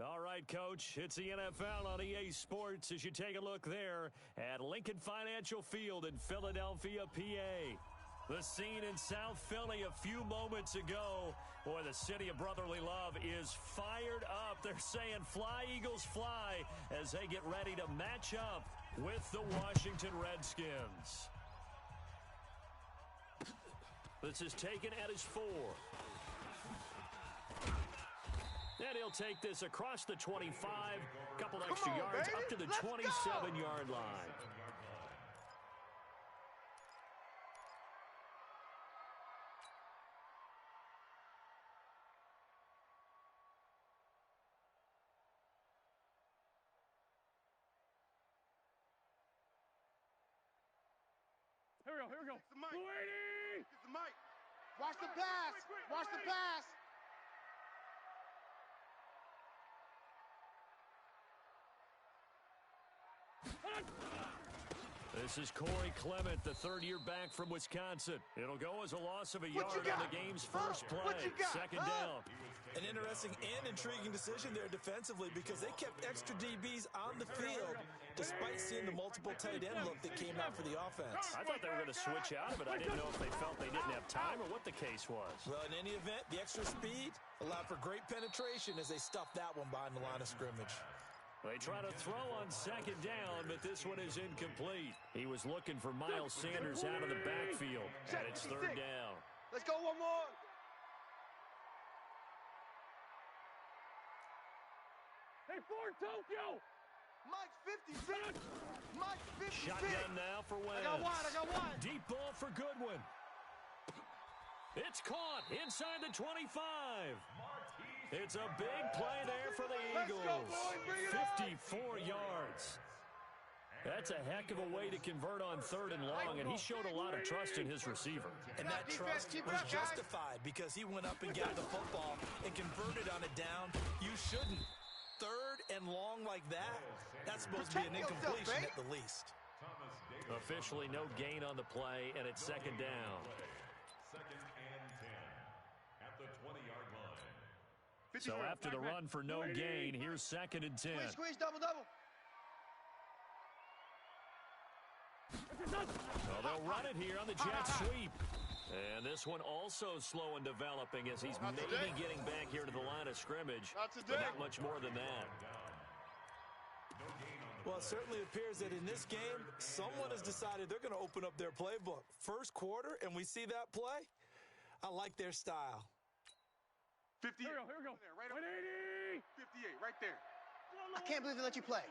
All right, Coach, it's the NFL on EA Sports as you take a look there at Lincoln Financial Field in Philadelphia, PA. The scene in South Philly a few moments ago. Boy, the city of brotherly love is fired up. They're saying fly, Eagles, fly as they get ready to match up with the Washington Redskins. This is taken at his 4. And he'll take this across the 25, couple extra yards up to the 27-yard line. Here we go. Get the mic. Brady! Get the mic. Watch the pass. Watch the pass. This is Corey Clement, the third-year back from Wisconsin. It'll go as a loss of a yard on the game's first play. Second down. An interesting and intriguing decision there defensively because they kept extra DBs on the field despite seeing the multiple tight end look that came out for the offense. I thought they were going to switch out of it. I didn't know if they felt they didn't have time or what the case was. Well, in any event, the extra speed allowed for great penetration as they stuffed that one behind the line of scrimmage. They try to throw on second down, but this one is incomplete. He was looking for Miles Sanders out of the backfield, and it's third down. Let's go one more. Hey, Ford, Tokyo! Mike's 56. Mike's 56. Shotgun now for Wentz. I got one. Deep ball for Goodwin. It's caught inside the 25. It's a big play there for the Eagles. 54 yards. That's a heck of a way to convert on third and long, and he showed a lot of trust in his receiver. And that trust was justified because he went up and got the football and converted on a down. You shouldn't. Third and long like that, that's supposed to be an incompletion at the least. Officially no gain on the play, and it's second down. Second and 10 at the 20-yard line. So after the run for no gain, here's second and 10. Squeeze, double. Well, they'll run it here on the jet sweep. And this one also slow and developing as he's maybe getting back here to the line of scrimmage. But not much more than that. Well, it certainly appears that in this game, someone has decided they're going to open up their playbook. First quarter, and we see that play. I like their style. 58. Here we go. Right 180! 58, right there. I can't believe they let you play.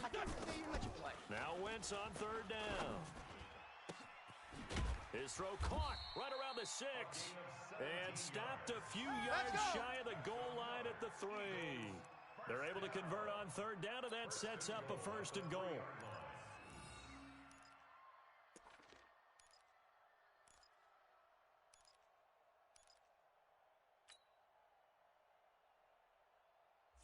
I can't believe they even let you play. Now Wentz on third down. His throw caught right around the 6. And stopped a few yards shy of the goal line at the 3. They're able to convert on third down, and that sets up a first and goal.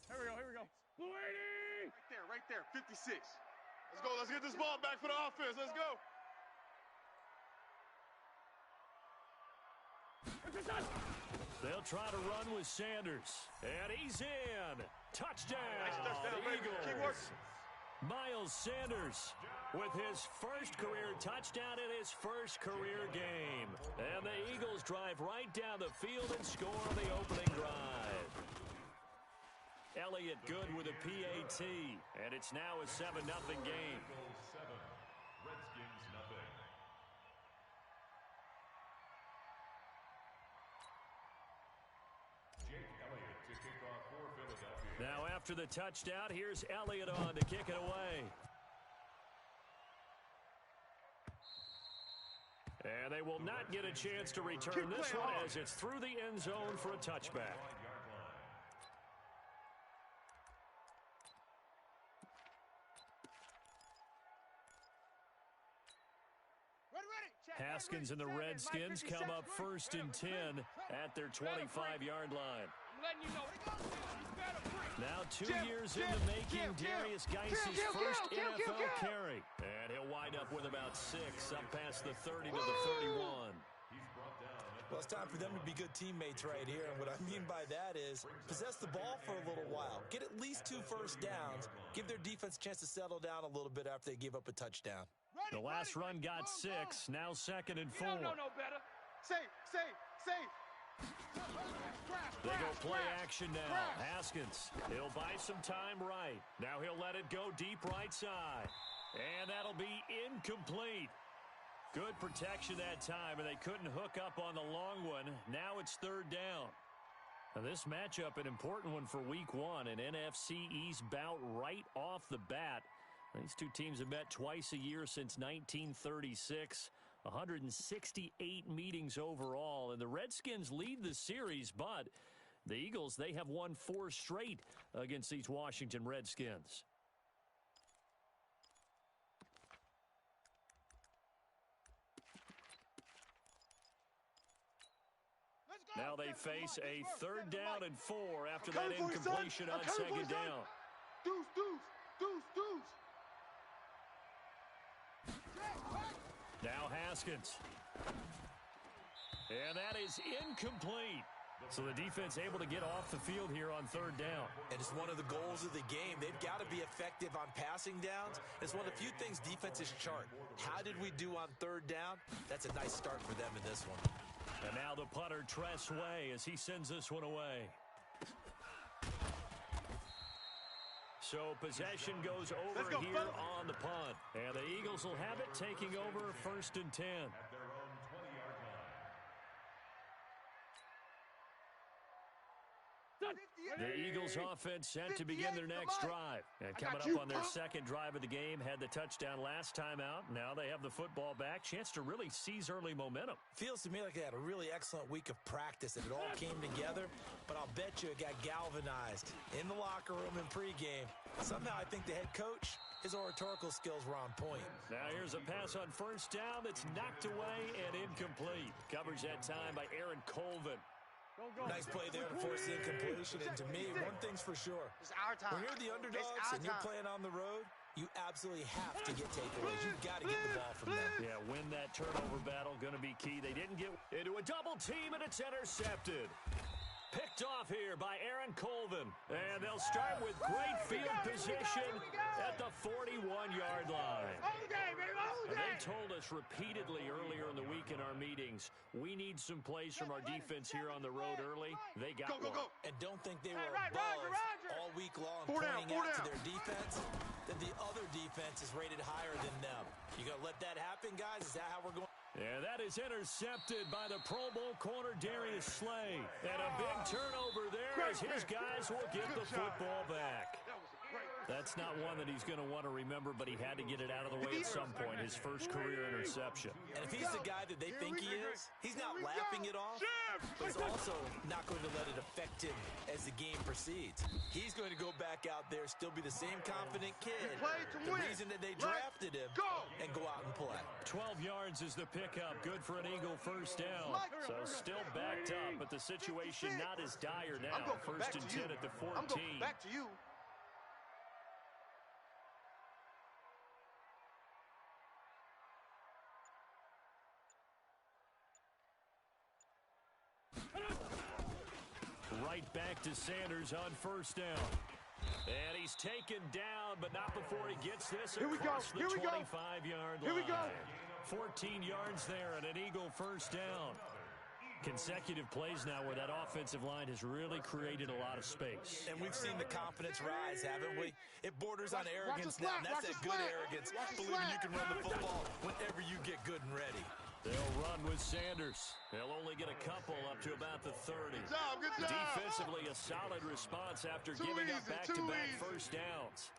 Here we go. Blue 80! Right there, 56. Let's go. Let's get this ball back for the offense. Let's go. They'll try to run with Sanders. And he's in. Touchdown. Nice touchdown, baby. Keep working. Miles Sanders with his first career touchdown in his first career game. And the Eagles drive right down the field and score on the opening drive. Elliott good with a PAT. And it's now a 7-0 game. Eagles 7, Redskins nothing. Jake Elliott to kick off for Philadelphia. Now after the touchdown, here's Elliott on to kick it away. And they will not get a chance to return this one as it's through the end zone for a touchback. Haskins and the Redskins come up first and 10 at their 25-yard line. I'm letting you know. Now 2 years in the making, Darius Geis's first NFL carry. And he'll wind up with about 6 up past the 30 to the 31. Well, Well, it's time for them to be good teammates right here. And what I mean by that is possess the ball for a little while. Get at least 2 first downs. Give their defense a chance to settle down a little bit after they give up a touchdown. The last run got 6, now 2nd and 4. No better. Safe. They go play action now. Haskins, he'll buy some time right. Now he'll let it go deep right side. And that'll be incomplete. Good protection that time, and they couldn't hook up on the long one. Now it's 3rd down. Now this matchup, an important one for Week 1, an NFC East bout right off the bat. These two teams have met twice a year since 1936. 168 meetings overall, and the Redskins lead the series, but the Eagles, they have won 4 straight against these Washington Redskins. Now they face a 3rd down and 4 after that incompletion on 2nd down. Deuce. Now Haskins. And that is incomplete. So the defense able to get off the field here on 3rd down. And it's one of the goals of the game. They've got to be effective on passing downs. It's one of the few things defenses chart. How did we do on 3rd down? That's a nice start for them in this one. And now the punter, Tress Way, as he sends this one away. So possession goes over here on the punt. And the Eagles will have it, taking over 1st and 10. At their own 20-yard line. The Eagles offense set to begin their next drive. And coming up on their 2nd drive of the game, had the touchdown last time out. Now they have the football back. Chance to really seize early momentum. Feels to me like they had a really excellent week of practice and it all came together. But I'll bet you it got galvanized in the locker room in pregame. Somehow I think the head coach, his oratorical skills were on point. Now here's a pass on 1st down that's knocked away and incomplete. Coverage that time by Aaron Colvin. Nice play there to force the incompletion. And to me, one thing's for sure. It's our time. When you're the underdogs and you're playing on the road, you absolutely have to get takeaways. You've got to get the ball from them. Yeah, win that turnover battle, going to be key. They didn't get into a double team, and it's intercepted. Picked off here by Aaron Colvin. And they'll start with great field position at the 41-yard line. And they told us repeatedly earlier in the week in our meetings, we need some plays from our defense here on the road early. They got one. And don't think they were above all week long pointing out to their defense that the other defense is rated higher than them. You going to let that happen, guys? Is that how we're going? And that is intercepted by the Pro Bowl corner, Darius Slay. And a big turnover there as his guys will get the football back. That's not one that he's going to want to remember, but he had to get it out of the way at some point, his first career interception. And if he's the guy that they think he is, he's not laughing it off, but he's also not going to let it affect him as the game proceeds. He's going to go back out there, still be the same confident kid, the reason that they drafted him, and go out and play. 12 yards is the pickup, good for an Eagle 1st down. So still backed up, but the situation not as dire now. 1st and 10 at the 14. I'm going back to you. Right back to Sanders on 1st down. And he's taken down, but not before he gets this across the 25-yard line. Here we go. 14 yards there and an Eagle 1st down. Consecutive plays now where that offensive line has really created a lot of space. And we've seen the confidence rise, haven't we? It borders on arrogance now, and that's that good arrogance, believing you can run the football whenever you get good and ready. They'll run with Sanders. They'll only get a couple up to about the 30. Good job. Defensively, a solid response after giving up back-to-back 1st downs.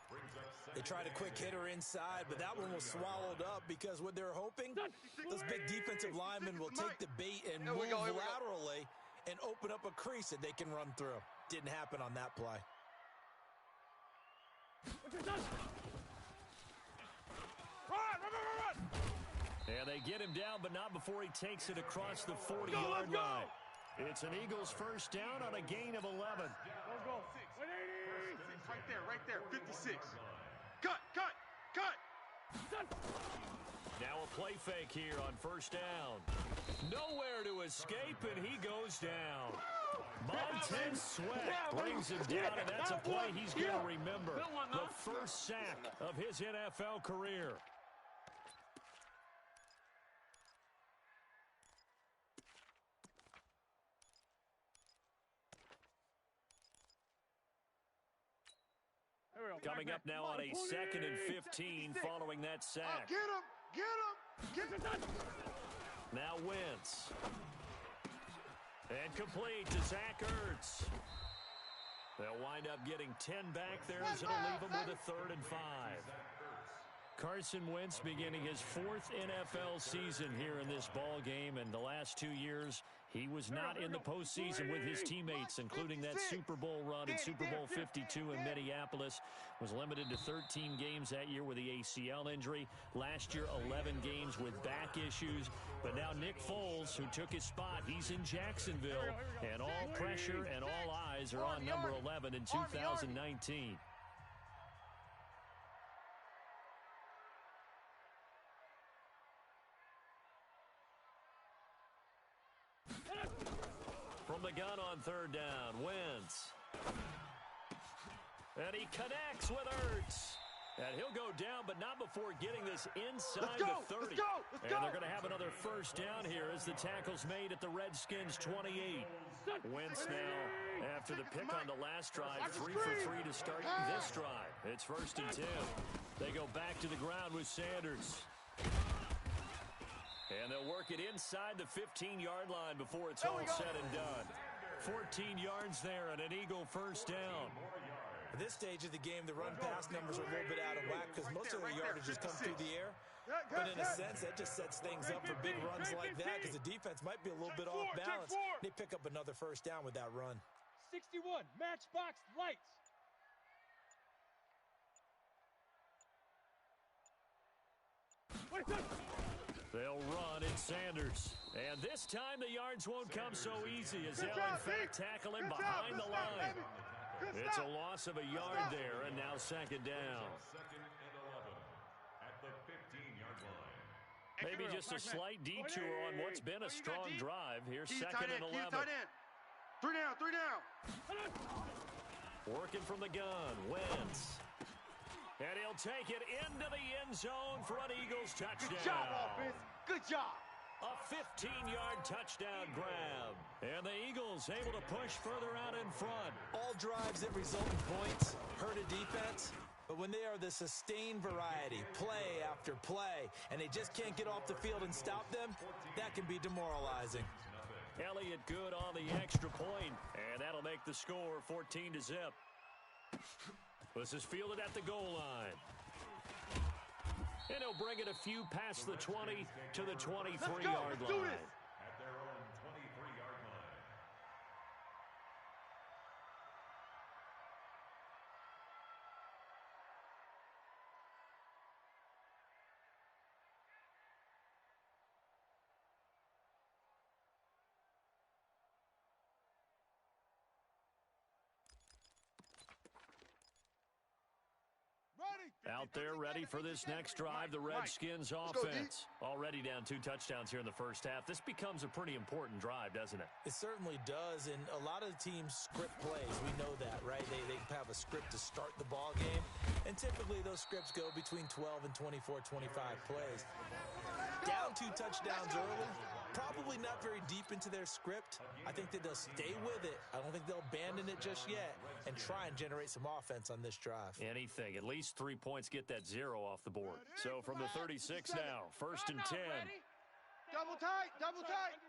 They tried a quick hitter inside, but that one was swallowed up because what they're hoping, those big defensive linemen will take the bait and move laterally and open up a crease that they can run through. Didn't happen on that play. Run! And they get him down, but not before he takes it across the 40-yard line. It's an Eagles 1st down on a gain of 11. Go. 180. Right there. 56. Cut. Now a play fake here on first down. Nowhere to escape, and he goes down. Montez Sweat brings him down, and that's a play he's going to remember. The first sack of his NFL career. Coming up now on a 2nd and 15 following that sack. Get him! Get him! Get him! Now Wentz. And complete to Zach Ertz. They'll wind up getting 10 back there as it'll leave them with a 3rd and 5. Carson Wentz beginning his 4th NFL season here in this ball game, and the last 2 years he was not in the postseason with his teammates, including that Super Bowl run in Super Bowl 52 in Minneapolis. Was limited to 13 games that year with the ACL injury. Last year, 11 games with back issues. But now Nick Foles, who took his spot, he's in Jacksonville, and all pressure and all eyes are on number 11 in 2019. From the gun on 3rd down, Wentz. And he connects with Ertz. And he'll go down, but not before getting this inside the 30. And they're going to have another first down here as the tackle's made at the Redskins' 28. Wentz now, after the pick on the last drive, 3 for 3 to start this drive. It's 1st and 10. They go back to the ground with Sanders. And they'll work it inside the 15-yard line before it's all said and done. 14 yards there and an Eagle first down. At this stage of the game, the run-pass numbers are a little bit out of whack because most of their yardage has come through the air. But in a sense, that just sets things up for big runs like that because the defense might be a little bit off balance. They pick up another first down with that run. 61, matchbox lights. They'll run in Sanders. And this time the yards won't come so easy as they'll in fact tackle him behind the line. It's a loss of a yard there, and now 2nd down. 2nd and 11 at the 15-yard line. Maybe just a slight detour on what's been a strong drive. Here's 2nd and 11. 3 down, 3 down. Working from the gun, Wentz. And he'll take it into the end zone for an Eagles touchdown. Good job, offense. Good job. A 15-yard touchdown grab. And the Eagles able to push further out in front. All drives that result in points hurt a defense, but when they are the sustained variety, play after play, and they just can't get off the field and stop them, that can be demoralizing. Elliott good on the extra point, and that'll make the score 14-0. This is fielded at the goal line. And he'll bring it a few past the 20 to the 23-yard line. At their own 23-yard line. Out there ready for this next drive, the Redskins offense. Already down 2 touchdowns here in the first half. This becomes a pretty important drive, doesn't it? It certainly does, and a lot of the teams script plays. We know that, right? They have a script to start the ball game, and typically those scripts go between 12 and 24, 25 plays. Down 2 touchdowns early, probably not very deep into their script. I think that they'll stay with it. I don't think they'll abandon it just yet and try and generate some offense on this drive. Anything. At least 3 points get that 0 off the board. So from the 36 now, 1st and 10. Double tight, double tight.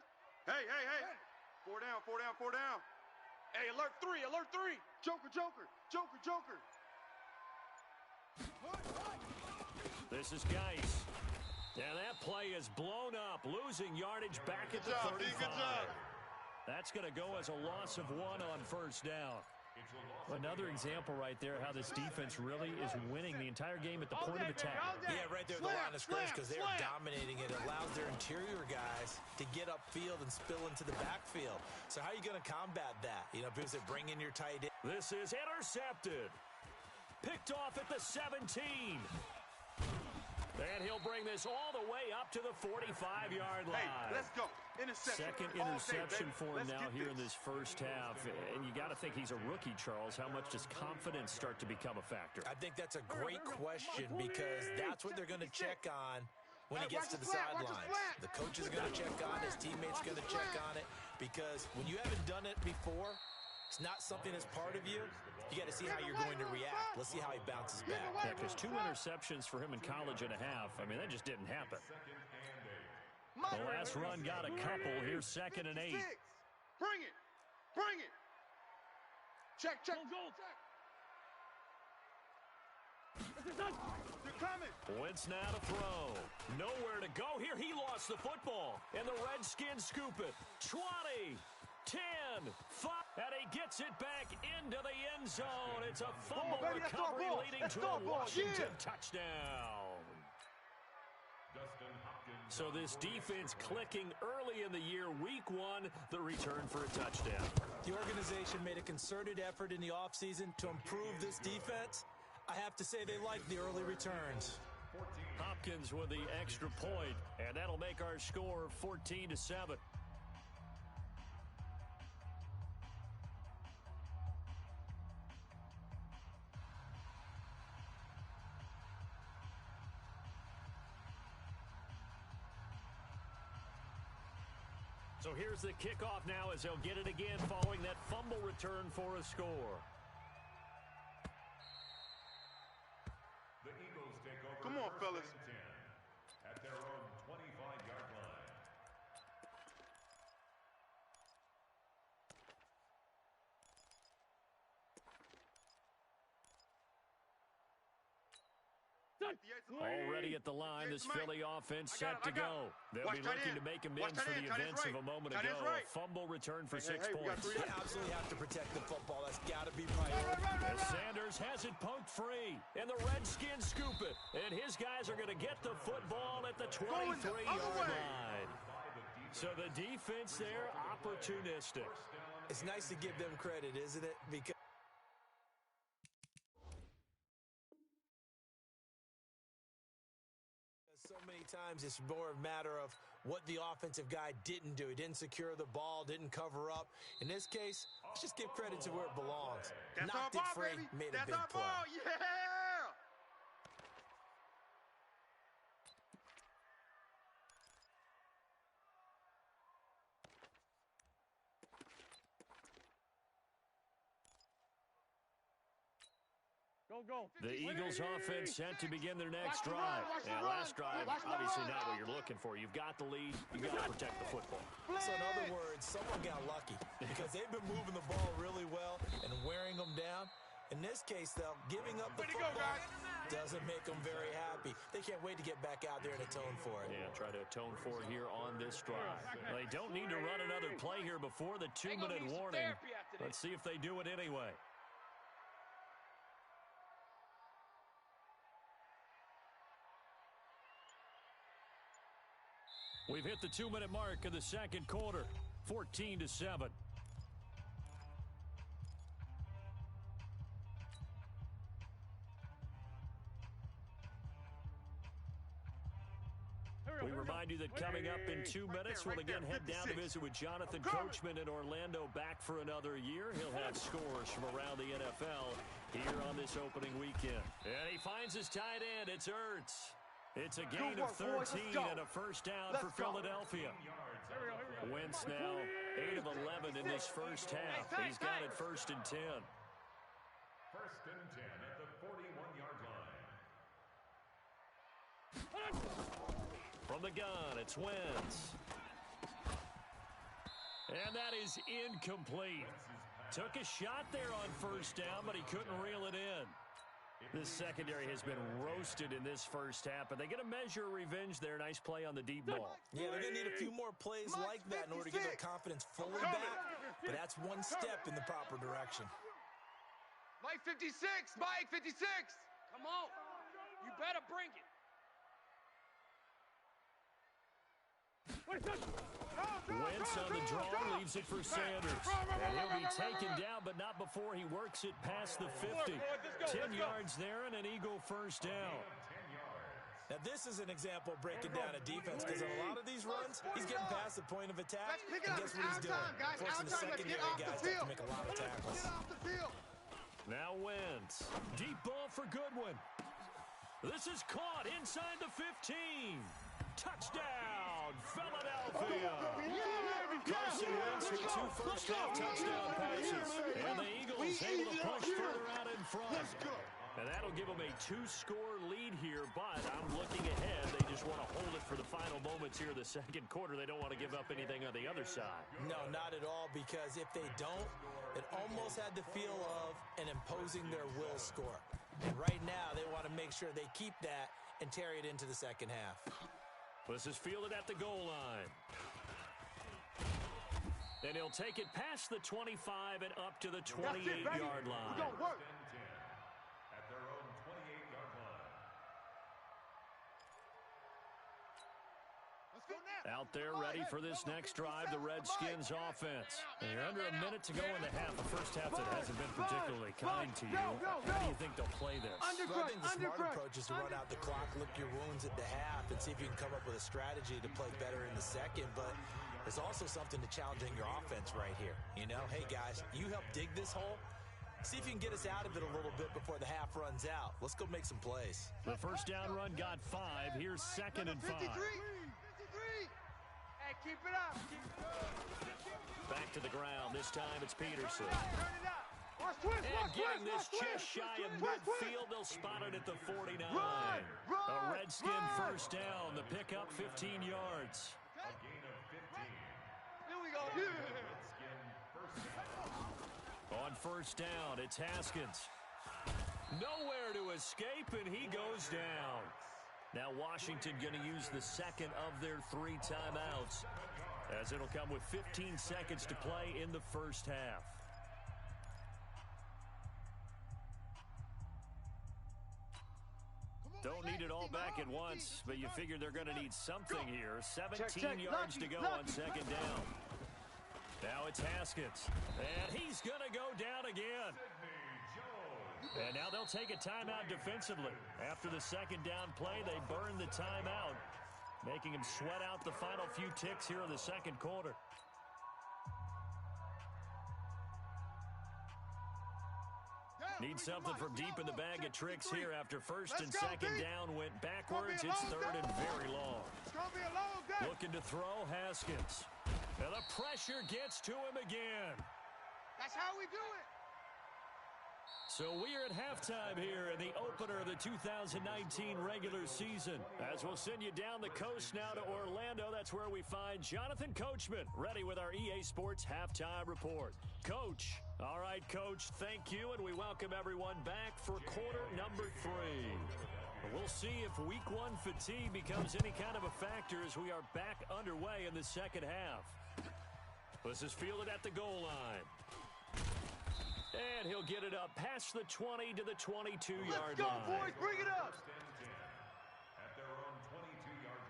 Hey. 4 down, 4 down, 4 down. Hey, alert 3, alert 3. Joker. This is Geis. And that play is blown up, losing yardage back at the 35. Good job. That's going to go as a loss of 1 on first down. Another example right there how this defense really is winning the entire game at the point of attack. Yeah, right there at the line of scrimmage because they're dominating it. It allows their interior guys to get upfield and spill into the backfield. So how are you going to combat that? You know, people say bring in your tight end. This is intercepted. Picked off at the 17. And he'll bring this all the way up to the 45-yard line. Hey, let's go. Interception. Second interception for him now here in this first half. And you got to think he's a rookie, Charles. How much does confidence start to become a factor? I think that's a great question because that's what they're going to check on when he gets to the sidelines. The coach is going to check on it. His teammates are going to check on it because when you haven't done it before, it's not something that's part of you. You got to see how you're going to react. Let's see how he bounces back. Yeah, because 2 interceptions for him in college and a half. I mean, that just didn't happen. The last run got a couple. Here's 2nd and 8. Bring it. Bring it. Check. Go. They're coming. Wentz now to throw. Nowhere to go here. He lost the football. And the Redskins scoop it. 20, 10, 5. And he gets it back into the end zone. It's a fumble recovery leading to a Washington touchdown. So this defense clicking early in the year. Week 1, the return for a touchdown. The organization made a concerted effort in the offseason to improve this defense. I have to say they like the early returns. Hopkins with the extra point, and that'll make our score 14-7. So here's the kickoff now as they'll get it again following that fumble return for a score. The Eagles take over. Come on, fellas. At their own 25-yard line. Already at the line, this Philly offense set to go. They'll be looking to make amends for the events of a moment ago. A fumble return for 6 points. They absolutely have to protect the football. That's got to be priority. As Sanders has it poked free, and the Redskins scoop it. And his guys are going to get the football at the 23-yard line. So the defense there, opportunistic. It's nice to give them credit, isn't it? Because so many times it's more a matter of what the offensive guy didn't do. He didn't secure the ball, didn't cover up. In this case, let's just give credit to where it belongs. That's Knocked our it ball, free, baby. made a That's big our play. ball. Yeah. Go. The Eagles offense set to begin their next drive. Now, last drive, obviously not what you're looking for. You've got the lead. You've got to protect the football. So in other words, someone got lucky because they've been moving the ball really well and wearing them down. In this case, though, giving up the football doesn't make them very happy. They can't wait to get back out there and atone for it. Yeah, try to atone for it here on this drive. Well, they don't need to run another play here before the 2-minute warning. Let's see if they do it anyway. We've hit the 2-minute mark of the second quarter, 14-7. We remind you that coming up in 2 minutes, we'll again head down to visit with Jonathan Coachman in Orlando, back for another year. He'll have scores from around the NFL here on this opening weekend. And he finds his tight end. It's Ertz. It's a gain of 13 and a first down for Philadelphia. Wentz now 8 of 11 in this first half. He's got it 1st and 10. 1st and 10 at the 41-yard line. From the gun, it's Wentz. And that is incomplete. Took a shot there on 1st down, but he couldn't reel it in. This secondary has been roasted in this first half, but they get a measure of revenge there. Nice play on the deep ball. Yeah, they're going to need a few more plays like that in order to get their confidence fully back, but that's one step in the proper direction. Mike 56, Mike 56. Come on. You better bring it. Wentz on the draw, leaves it for Sanders. And he'll be taken down, but not before he works it past the 50. 10 yards there and an Eagle first down. Now, this is an example of breaking down a defense because on a lot of these runs, he's getting past the point of attack. And guess what he's doing? Forcing the secondary guys to have to make a lot of tackles. Now Wentz. Deep ball for Goodwin. This is caught inside the 15. Touchdown, Philadelphia. Carson Wentz with 2 first-half touchdown passes. And the Eagles able to push further out in front. And that'll give them a 2-score lead here, but I'm looking ahead. They just want to hold it for the final moments here in the second quarter. They don't want to give up anything on the other side. No, not at all, because if they don't, it almost had the feel of an imposing their will score. And right now, they want to make sure they keep that and carry it into the second half. This is fielded at the goal line. And he'll take it past the 25 and up to the 28-yard line. We're going to work. At their own 28-yard line. Out there ready for this next drive, the Redskins offense. And you're under a minute to go in the half. The first half that hasn't been particularly kind to you. How do you think they'll play this? I think the smart approach is to run out the clock, lick your wounds at the half, and see if you can come up with a strategy to play better in the second. But there's also something to challenging your offense right here. You know, hey, guys, you help dig this hole. See if you can get us out of it a little bit before the half runs out. Let's go make some plays. The first down run got 5. Here's 2nd and 5. 53. Hey, keep it up. Back to the ground. This time it's Peterson. Turn it up. And getting this just shy of midfield, they'll spot it at the 49. A Redskin first down. The pickup 15 yards. A gain of 15. Here we go. Redskin first down. On first down, it's Haskins. Nowhere to escape, and he goes down. Now Washington going to use the second of their 3 timeouts, as it'll come with 15 seconds to play in the first half. Don't need it all back at once, but you figure they're going to need something here. 17 yards to go on second down. Now it's Haskins, and he's going to go down again. And now they'll take a timeout defensively. After the second down play, they burn the timeout, making him sweat out the final few ticks here in the second quarter. Need something from deep in the bag of tricks here after first and second down went backwards. It's third and very long. Looking to throw, Haskins. And the pressure gets to him again. That's how we do it. So we're at halftime here in the opener of the 2019 regular season. As we'll send you down the coast now to Orlando, that's where we find Jonathan Coachman, ready with our EA Sports Halftime Report. Coach. All right, Coach, thank you, and we welcome everyone back for quarter number 3. We'll see if week 1 fatigue becomes any kind of a factor as we are back underway in the second half. This is fielded at the goal line. And he'll get it up past the 20 to the 22-yard line. Let's go, boys. Bring it up. At their own 22-yard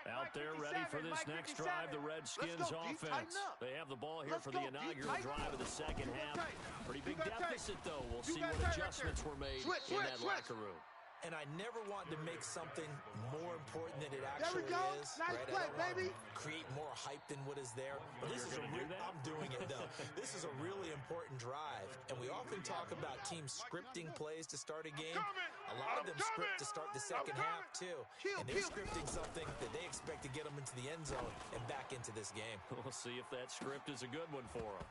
line. Out there ready for this next drive, the Redskins offense. They have the ball here for the inaugural drive of the second half. Pretty big deficit, though. We'll see what adjustments were made in that locker room. And I never want to make something more important than it actually is. Nice play, baby. Create more hype than what is there. But this is I'm doing it, though. This is a really important drive. And we often talk about teams scripting plays to start a game. A lot of them script to start the second half, too. And they're scripting something that they expect to get them into the end zone and back into this game. We'll see if that script is a good one for them.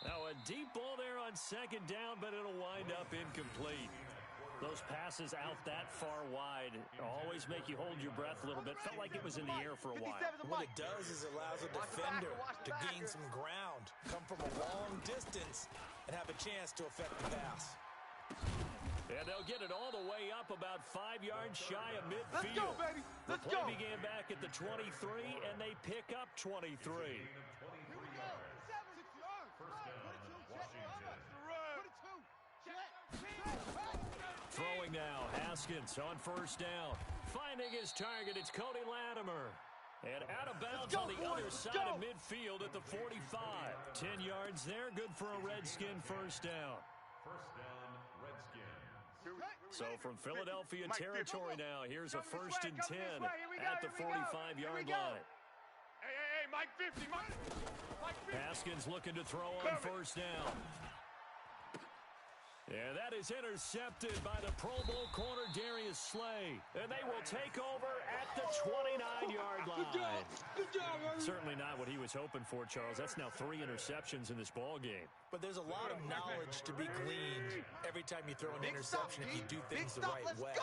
Now, a deep ball there on second down, but it'll wind up incomplete. Those passes out that far wide always make you hold your breath a little bit. Felt like it was in the air for a while. What it does is it allows a defender to gain some ground, come from a long distance, and have a chance to affect the pass. And they'll get it all the way up about 5 yards shy of midfield. Let's go, baby. Let's the play go. began back at the 23, and they pick up 23. Throwing now, Haskins on first down. Finding his target, it's Cody Latimer. And out of bounds on the other side of midfield at the 45. 10 yards there, good for a Redskin first down. First down, Redskins. Here we So from Philadelphia territory now, here's a 1st and 10 at the 45-yard line. Hey, Mike 50, Mike 50. Haskins looking to throw on 1st down. And that is intercepted by the Pro Bowl corner, Darius Slay. And they will take over at the 29-yard line. Good job, man. Certainly not what he was hoping for, Charles. That's now 3 interceptions in this ball game. But there's a lot of knowledge to be gleaned every time you throw an interception if you do things the right way.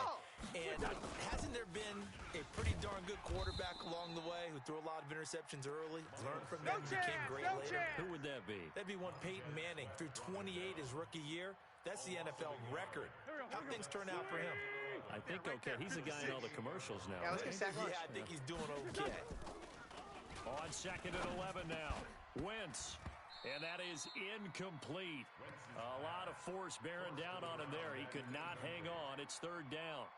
And hasn't there been a pretty darn good quarterback along the way who threw a lot of interceptions early, learned from them, and became great later? Who would that be? That'd be one Peyton Manning. Threw 28 his rookie year. That's the NFL record. How things turn out for him? I think okay. He's the guy in all the commercials now. Yeah, let's get sack lunch. Yeah, I think he's doing okay. On 2nd and 11 now. Wentz. And that is incomplete. A lot of force bearing down on him there. He could not hang on. It's 3rd down.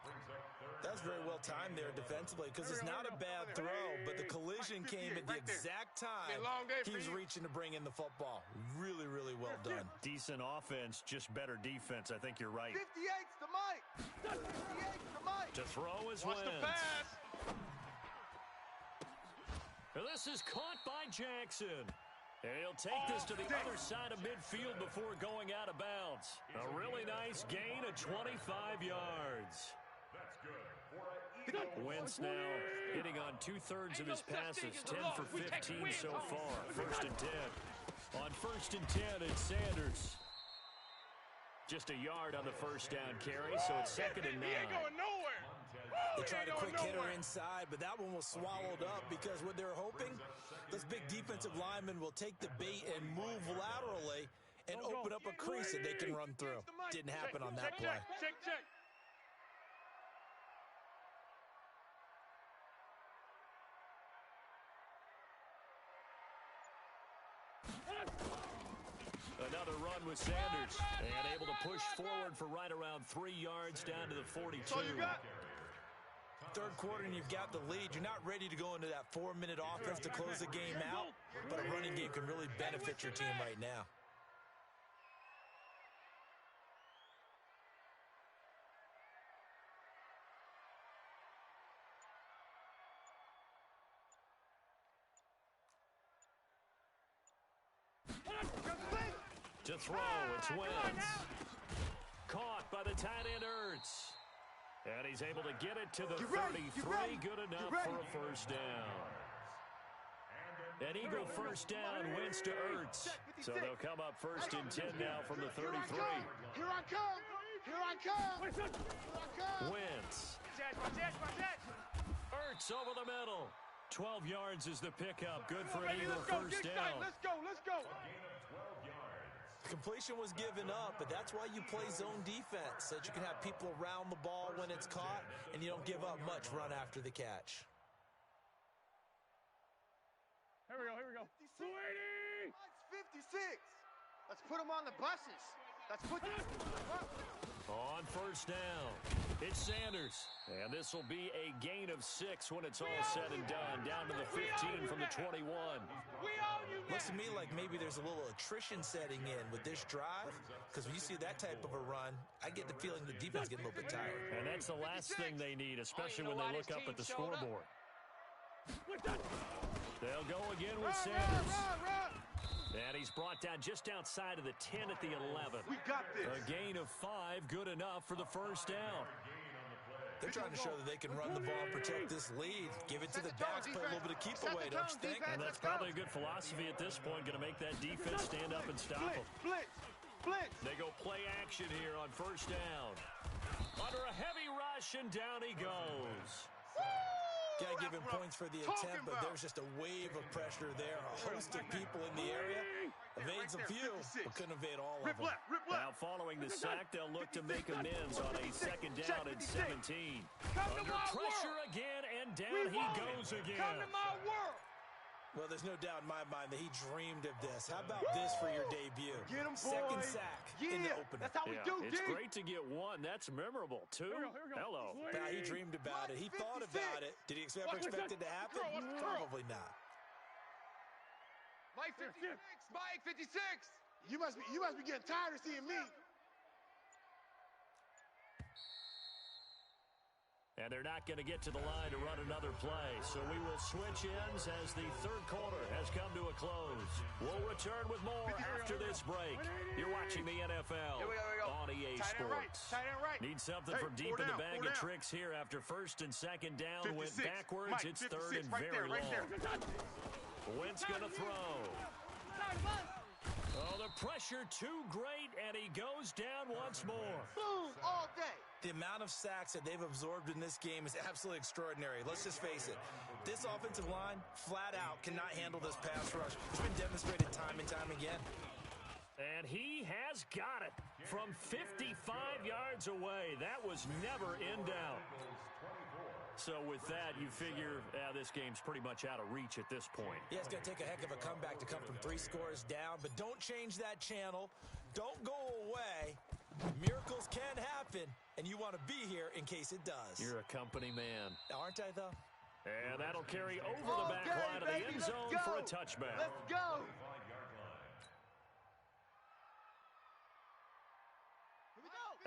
That's very well timed there defensively because it's not a bad throw, but the collision came at the exact time he was reaching to bring in the football. Really, really well done. Decent offense, just better defense. I think you're right. 58's the Mike. 58's the Mike. To throw is Watch the Wentz. pass. And this is caught by Jackson. And he'll take this to the other side of midfield before going out of bounds. A really nice gain of 25 yards. Wentz now hitting on 2/3 of his passes, 10 for 15 so far. 1st and 10. On 1st and 10, it's Sanders. Just a yard on the 1st down carry, so it's 2nd and 9. He ain't going nowhere. They tried a quick hitter inside, but that one was swallowed up because what they're hoping, those big defensive linemen will take the bait and move laterally and open up a crease that they can run through. Didn't happen on that play. Check. Another run with Sanders. And able to push forward for right around 3 yards down to the 42. So you got 3rd quarter and you've got the lead. You're not ready to go into that 4-minute offense to close the game out, but a running game can really benefit your team right now. To throw, it's Wentz. Caught by the tight end, Ertz. And he's able to get it to the 33. Good enough for a 1st down. An Eagle 1st down, Wentz to Ertz. So they'll come up 1st and 10 now from the 33. Here I come. Here I come. Wentz. Ertz over the middle. 12 yards is the pickup. Good for an Eagle 1st down. Let's go. Completion was given up, but that's why you play zone defense, so that you can have people around the ball when it's caught, and you don't give up much run after the catch. Here we go. 280. 56. Let's put them on the buses. Let's put them On 1st down, it's Sanders. And this will be a gain of 6 when it's all said and done. Down to the 15 from the 21. Looks to me like maybe there's a little attrition setting in with this drive, because when you see that type of a run, I get the feeling the defense getting a little bit tired. And that's the last thing they need, especially when they look up at the scoreboard. They'll go again with Sanders. And he's brought down just outside of the 10 at the 11. We got this. A gain of 5, good enough for the 1st down. They're trying to show that they can run the ball and protect this lead. Give it to the backs, play a little bit of keep away, don't you think? And that's probably a good philosophy at this point, going to make that defense stand up and stop them. blitz. They go play action here on 1st down. Under a heavy rush, and down he goes. Got to give him points for the attempt, but there's just a wave of pressure there. A host of people in the area. Evades a few, but couldn't evade all of them. Now following the sack, they'll look to make amends on a 2nd down and 17. Under pressure again, and down he goes again. Come to my world. Well, there's no doubt in my mind that he dreamed of this. How about this for your debut? Get him, boy. 2nd sack in the opener. That's how we do, It's D. great to get 1. That's memorable. 2, Here we go. hello. Now, he dreamed about it. He thought about it. Did he ever expect it to happen? Probably not. Mike 56. Mike 56. You must be getting tired of seeing me. And they're not going to get to the line to run another play. So we will switch ends as the third quarter has come to a close. We'll return with more after this break. You're watching the NFL on EA Sports. Need something from deep in the bag of tricks here after first and second down. Went backwards. It's third and very long. Wentz going to throw. Oh, the pressure too great, and he goes down once more. Boom, all day. The amount of sacks that they've absorbed in this game is absolutely extraordinary. Let's just face it. This offensive line, flat out, cannot handle this pass rush. It's been demonstrated time and time again. And he has got it from 55 yards away. That was never in doubt. So with that, you figure this game's pretty much out of reach at this point. Yeah, it's going to take a heck of a comeback to come from 3 scores down, but don't change that channel. Don't go away. Miracles can happen, and you want to be here in case it does. You're a company man. Aren't I, though? And that'll carry over the back line of the end zone for a touchback. Let's go.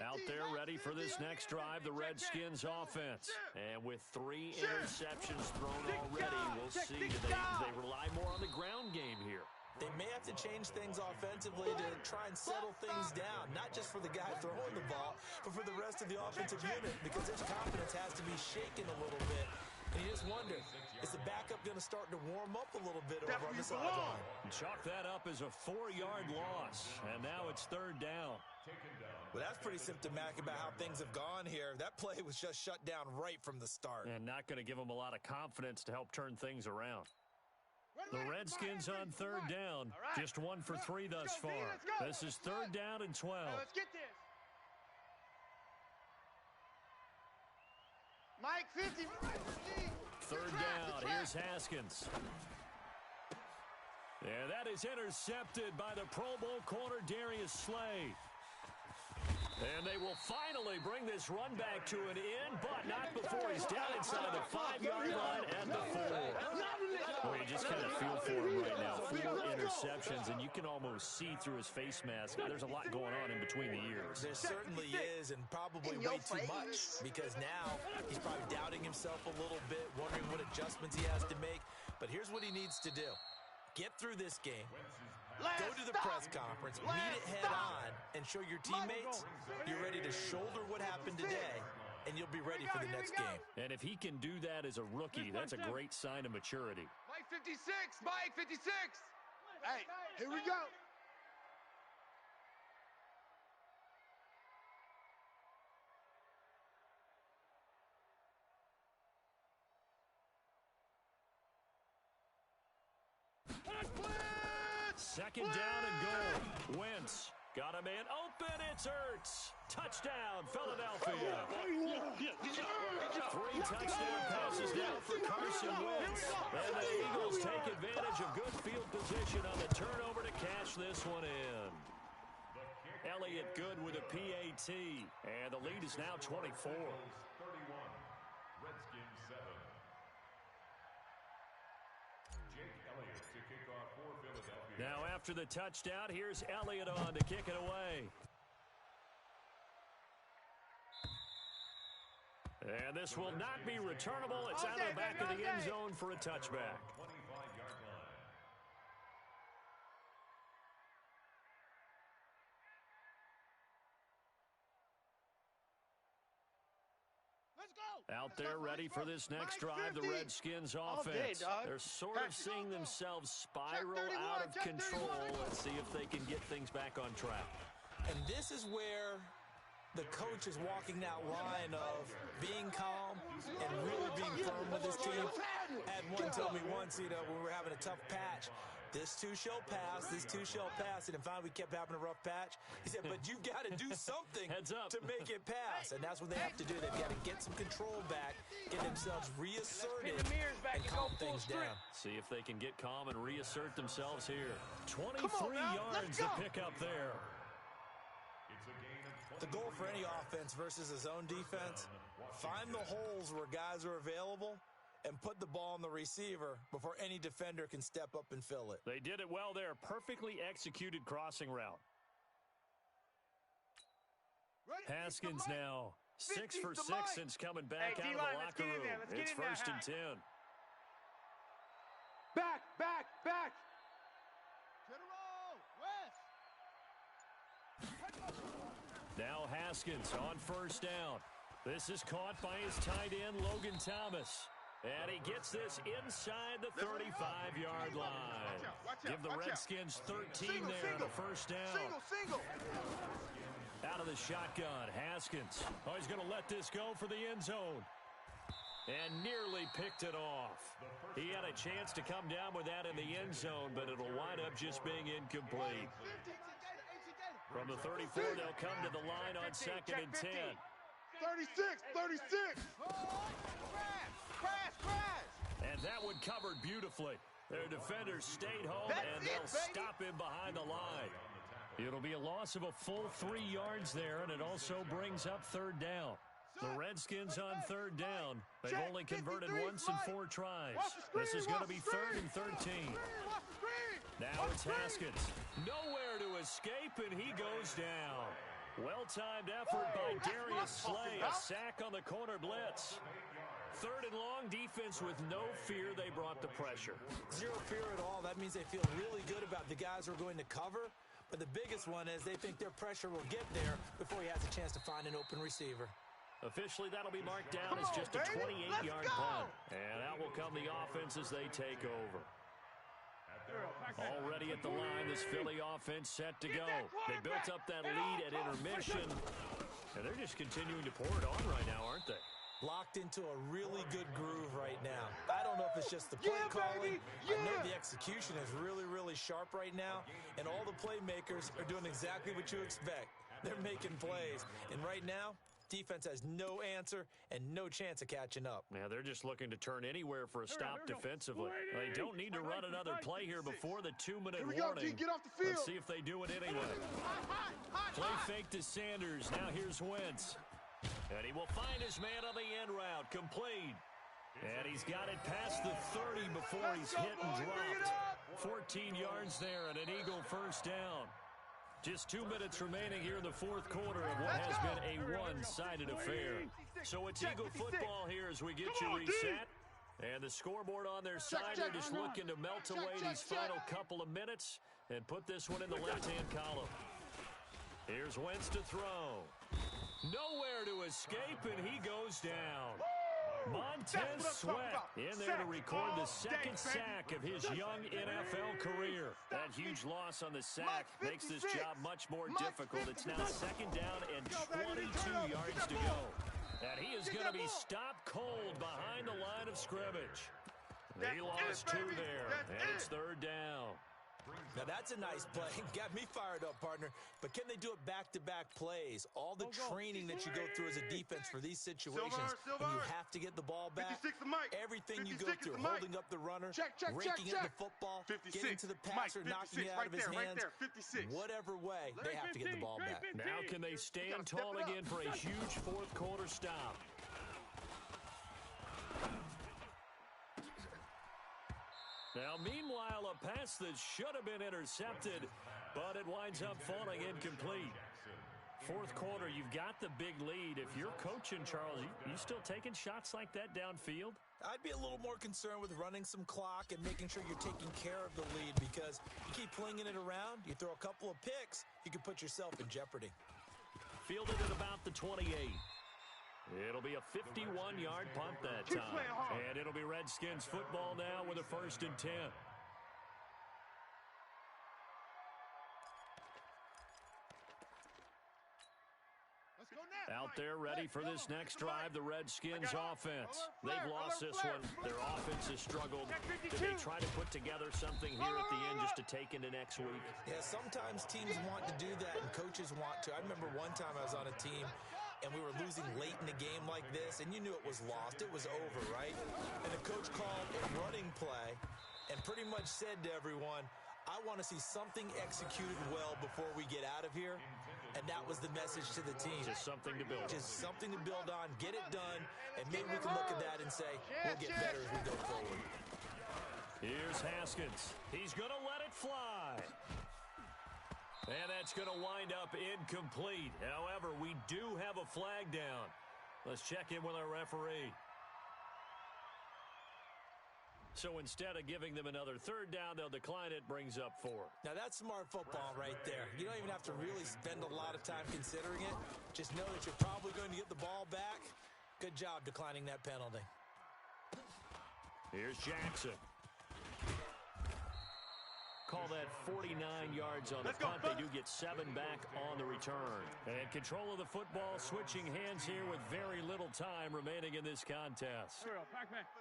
Out there ready for this next drive, the Redskins offense. And with 3 interceptions thrown already, we'll see if they rely more on the ground game here. They may have to change things offensively to try and settle things down, not just for the guy throwing the ball, but for the rest of the offensive unit, because his confidence has to be shaken a little bit. And you just wonder, is the backup going to start to warm up a little bit over on the sideline? Chalk that up as a 4-yard loss, and now it's third down. Well, that's pretty symptomatic about how things have gone here. That play was just shut down right from the start. And not going to give them a lot of confidence to help turn things around. The Redskins on third down, just 1 for 3 thus far. This is third down and 12. Let's get this. Mike, 50. Third down, here's Haskins. Yeah, that is intercepted by the Pro Bowl corner Darius Slay. And they will finally bring this run back to an end, but not before he's down inside the 5-yard line at the 4. Well, you just kind of feel for him right now. 4 interceptions, and you can almost see through his face mask. There's a lot going on in between the ears. There certainly is, and probably way too much, because now he's probably doubting himself a little bit, wondering what adjustments he has to make. But here's what he needs to do. Get through this game. Go to the press conference, meet it head on, and show your teammates you're ready to shoulder what happened today, and you'll be ready for the next game. And if he can do that as a rookie, that's a great sign of maturity. Mike 56, Mike 56. Hey, here we go. Second down and goal. Wentz got a man open. It's Ertz. Touchdown, Philadelphia. 3 touchdown passes now for Carson Wentz. And the Eagles take advantage of good field position on the turnover to cash this one in. Elliott good with a PAT. And the lead is now 24. 31. Redskins 7. Jake Elliott to kick off for Philadelphia. Now after the touchdown, here's Elliott on to kick it away. And this will not be returnable. It's out of the back of the end zone for a touchback. 25-yard line. Let's go. Out there ready for this next drive, the Redskins offense. They're sort of seeing themselves spiral out of control. Let's see if they can get things back on track. And this is where the coach is walking that line of being calm and really being firm with his team. Had one tell me once, when we were having a tough patch, this too shall pass, this too shall pass. And finally, we kept having a rough patch. He said, but you've got to do something Heads up. to make it pass. And that's what they have to do. They've got to get some control back, get themselves reasserted, and calm things down. See if they can get calm and reassert themselves here. 23 yards to pick up there. It's a gain of 20. The goal for any offense versus a zone defense, find the holes where guys are available and put the ball on the receiver before any defender can step up and fill it. They did it well there. Perfectly executed crossing route. Haskins now 6 for 6 since coming back out of the locker room. It's 1st and 10. Back. Now Haskins on 1st down. This is caught by his tight end, Logan Thomas. And he gets this inside the 35-yard line. Give the Redskins 13 there on the 1st down. Single. Out of the shotgun, Haskins. Oh, he's going to let this go for the end zone. And nearly picked it off. He had a chance to come down with that in the end zone, but it'll wind up just being incomplete. From the 34, they'll come to the line on 2nd and 10. 36. Crash. And that one covered beautifully. Their defenders stayed home, and they'll stop him behind the line. It'll be a loss of a full 3 yards there, and it also brings up 3rd down. The Redskins on 3rd down. They've only converted once in 4 tries. This is going to be 3rd and 13. Now it's Haskins. Nowhere to escape, and he goes down. Well-timed effort by Darius Slay. A sack on the corner blitz. 3rd and long, defense with no fear. They brought the pressure. Zero fear at all. That means they feel really good about the guys who are going to cover. But the biggest one is they think their pressure will get there before he has a chance to find an open receiver. Officially, that'll be marked down as just a 28-yard punt. And out will come the offense as they take over. Already at the line, this Philly offense set to go. They built up that lead at intermission, and they're just continuing to pour it on right now, aren't they? Locked into a really good groove right now. I don't know if it's just the play calling. I know the execution is really, really sharp right now, and all the playmakers are doing exactly what you expect. They're making plays, and right now, defense has no answer and no chance of catching up. Yeah, they're just looking to turn anywhere for a stop defensively. They don't need to run another play here before the 2-minute warning. Get off the field. Let's see if they do it anyway. Play fake to Sanders. Now here's Wentz. And he will find his man on the end route. Complete. And he's got it past the 30 before he's hit and dropped. 14 yards there and an Eagle 1st down. Just 2 minutes remaining here in the 4th quarter of what has been a one-sided affair. So it's Eagle football here as we get you reset. And the scoreboard on their side are just looking to melt away these final couple of minutes and put this one in the left-hand column. Here's Wentz to throw. Nowhere to escape, and he goes down. Montez Sweat in there to record the 2nd sack of his young NFL career. That huge loss on the sack makes this job much more difficult. It's now 2nd down and 22 yards to go. And he is going to be stopped cold behind the line of scrimmage. He lost 2 there, and it's 3rd down. Now that's a nice play. Got me fired up, partner. But can they do it back-to-back plays? All the training that you go through as a defense for these situations, when you have to get the ball back, everything you go through, holding up the runner, raking in the football, getting to the passer, knocking it out of his hands, whatever way, they have to get the ball back. Now can they stand tall again for a huge 4th quarter stop? Now, meanwhile, a pass that should have been intercepted, but it winds up falling incomplete. 4th quarter, you've got the big lead. If you're coaching, Charles, you still taking shots like that downfield? I'd be a little more concerned with running some clock and making sure you're taking care of the lead, because you keep flinging it around, you throw a couple of picks, you can put yourself in jeopardy. Fielded at about the 28. It'll be a 51-yard punt that time. And it'll be Redskins football now with a 1st and 10. Out there ready for this next drive, the Redskins offense. They've lost this one. Their offense has struggled. Do they try to put together something here at the end just to take into next week? Yeah, sometimes teams want to do that and coaches want to. I remember one time I was on a team and we were losing late in a game like this, and you knew it was lost. It was over, right? And the coach called a running play and pretty much said to everyone, I want to see something executed well before we get out of here. And that was the message to the team. Just something to build. Just something to build on, get it done, and maybe we can look at that and say, we'll get better as we go forward. Here's Haskins. He's going to let it fly. And that's going to wind up incomplete. However, we do have a flag down. Let's check in with our referee. So instead of giving them another third down, they'll decline it, brings up 4. Now, that's smart football right there. You don't even have to really spend a lot of time considering it. Just know that you're probably going to get the ball back. Good job declining that penalty. Here's Jackson. Call that 49 yards on the punt. They do get 7 back on the return. And control of the football, switching hands here with very little time remaining in this contest.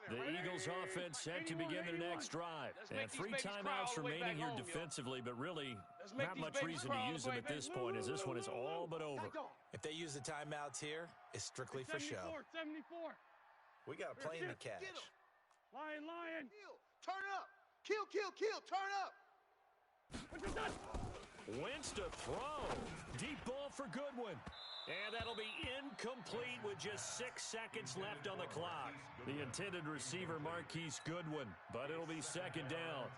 The Eagles offense set to begin their next drive. And 3 timeouts remaining here defensively, but really not much reason to use them at this point, as this one is all but over. If they use the timeouts here, it's strictly for show. 74. We got a plane to catch. Lion. Turn up. Kill, turn up. Wentz to throw. Deep ball for Goodwin. And that'll be incomplete with just 6 seconds left on the clock. The intended receiver, Marquise Goodwin, but it'll be second down.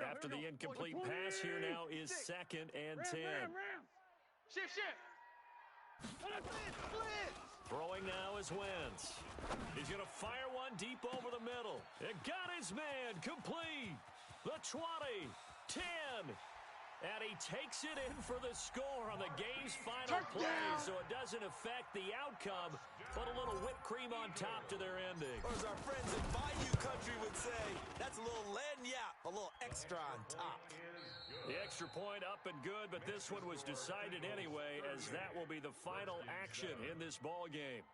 After the incomplete pass, here now is 2nd and 10. Shift. Throwing now is Wentz. He's going to fire one deep over the middle. It got his man complete. The 20, 10. And he takes it in for the score on the game's final play. So it doesn't affect the outcome, but a little whipped cream on top to their ending. Or as our friends in Bayou Country would say, that's a little lagniappe, a little extra on top. The extra point up and good, but this one was decided anyway, as that will be the final action in this ball game.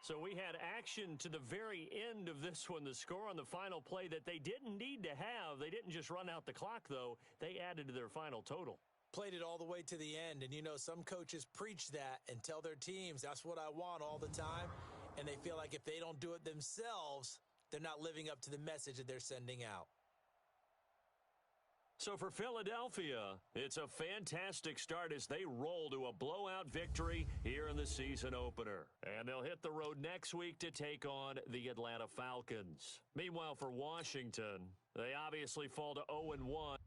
So we had action to the very end of this one. The score on the final play that they didn't need to have. They didn't just run out the clock, though. They added to their final total. Played it all the way to the end, and you know some coaches preach that and tell their teams that's what I want all the time, and they feel like if they don't do it themselves, they're not living up to the message that they're sending out. So for Philadelphia, it's a fantastic start as they roll to a blowout victory here in the season opener. And they'll hit the road next week to take on the Atlanta Falcons. Meanwhile, for Washington, they obviously fall to 0-1.